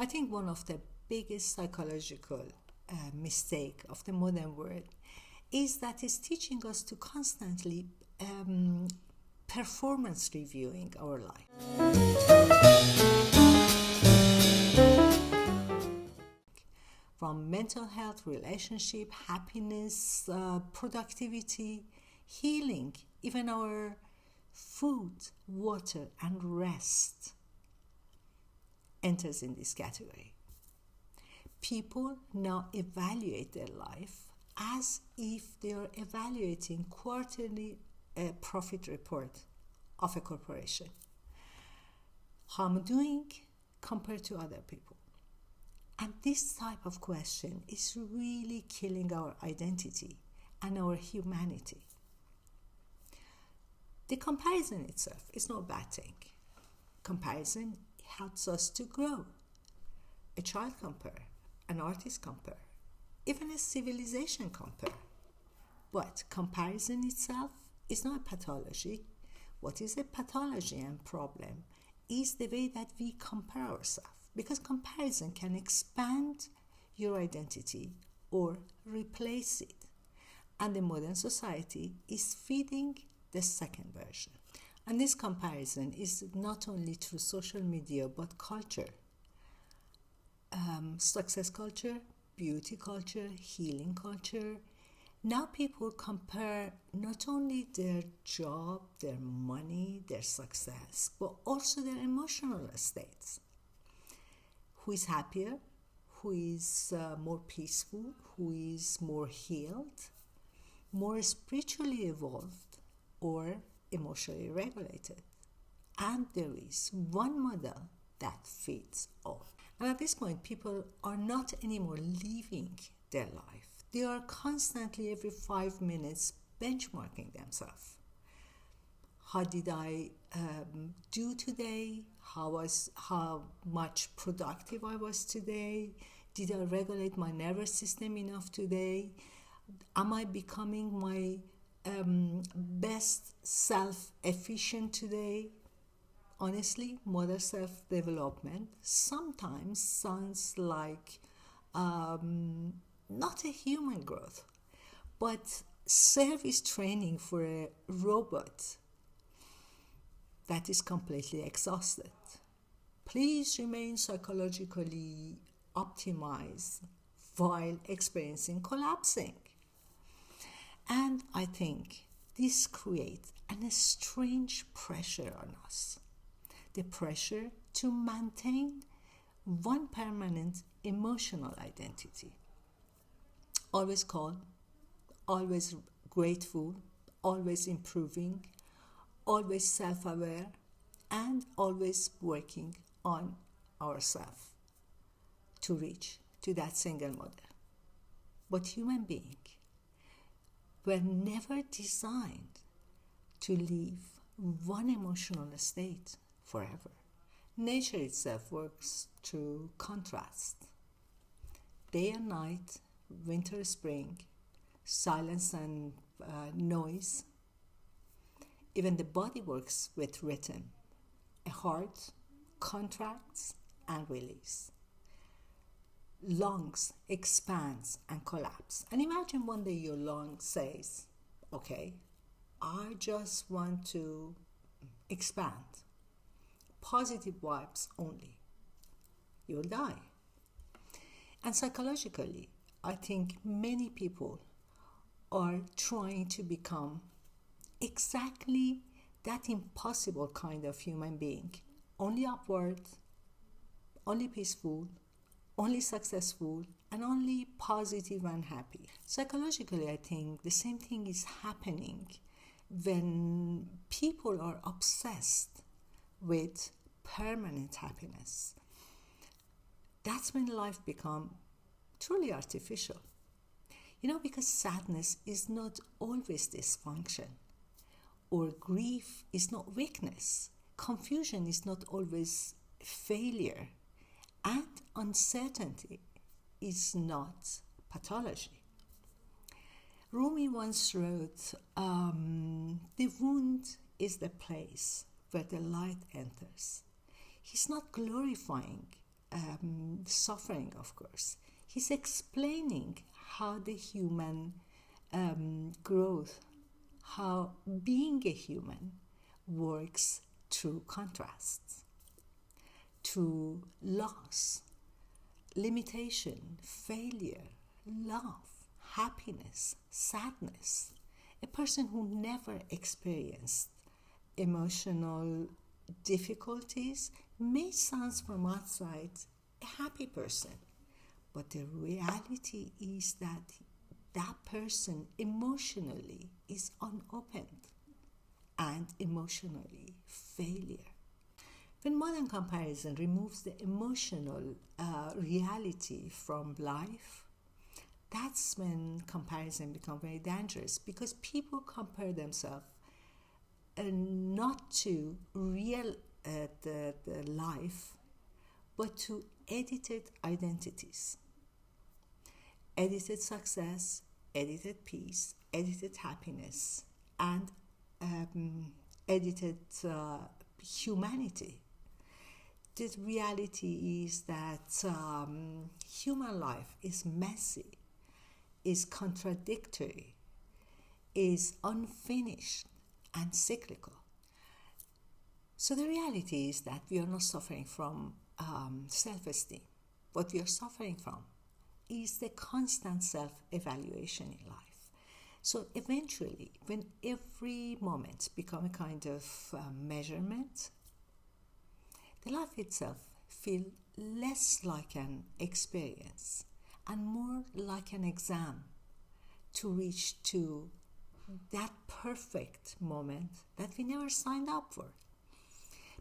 I think one of the biggest psychological mistake of the modern world is that it's teaching us to constantly performance reviewing our life. From mental health, relationship, happiness, productivity, healing, even our food, water, and rest enters in this category. People now evaluate their life as if they are evaluating quarterly profit report of a corporation. How I'm doing compared to other people. And this type of question is really killing our identity and our humanity. The comparison itself is not a bad thing. Comparison helps us to grow. A child compare, an artist compare, even a civilization compare. But comparison itself is not a pathology. What is a pathology and problem is the way that we compare ourselves. Because comparison can expand your identity or replace it. And the modern society is feeding the second version. And this comparison is not only through social media, but culture. Success culture, beauty culture, healing culture. Now people compare not only their job, their money, their success, but also their emotional states. Who is happier? Who is more peaceful? Who is more healed? More spiritually evolved or emotionally regulated? And there is one model that fits all. And at this point, people are not anymore living their life. They are constantly, every 5 minutes, benchmarking themselves. How did I do today? How much productive I was today? Did I regulate my nervous system enough today? Am I becoming my best self-efficient today? Honestly, modern self-development sometimes sounds like not a human growth, but service training for a robot that is completely exhausted. Please remain psychologically optimized while experiencing collapsing. And I think this creates a strange pressure on us. The pressure to maintain one permanent emotional identity. Always calm, always grateful, always improving, always self-aware, and always working on ourselves to reach to that single model. But human beings were never designed to live one emotional state forever. Nature itself works through contrast. Day and night, winter, spring, silence and noise. Even the body works with rhythm. A heart contracts and release. Lungs expands and collapse. And imagine one day your lung says, okay, I just want to expand. Positive vibes only. You will die. And psychologically, I think many people are trying to become exactly that impossible kind of human being. Only upward, only peaceful, only successful, and only positive and happy. Psychologically, I think the same thing is happening when people are obsessed with permanent happiness. That's when life becomes truly artificial. Because sadness is not always dysfunction, or grief is not weakness. Confusion is not always failure, and uncertainty is not pathology. Rumi once wrote, the wound is the place where the light enters. He's not glorifying suffering, of course. He's explaining how the human growth, how being a human works through contrasts, through loss, limitation, failure, love, happiness, sadness. A person who never experienced emotional difficulties may sound from outside a happy person, but the reality is that that person emotionally is unopened and emotionally failure. When modern comparison removes the emotional reality from life, that's when comparison becomes very dangerous, because people compare themselves not to real the life, but to edited identities, edited success, edited peace, edited happiness, and edited humanity. The reality is that human life is messy, is contradictory, is unfinished and cyclical. So the reality is that we are not suffering from self-esteem. What we are suffering from is the constant self-evaluation in life. So eventually, when every moment becomes a kind of measurement, the life itself feels less like an experience and more like an exam to reach to that perfect moment that we never signed up for.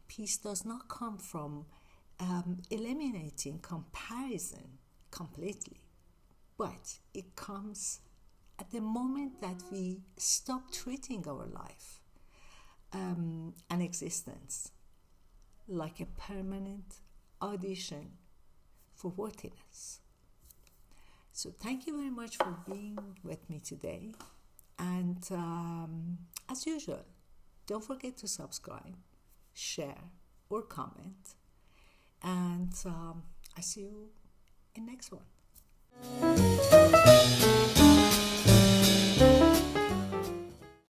Peace does not come from eliminating comparison completely, but it comes at the moment that we stop treating our life and existence like a permanent audition for worthiness. So thank you very much for being with me today. And as usual, don't forget to subscribe, share, or comment. And I see you in next one.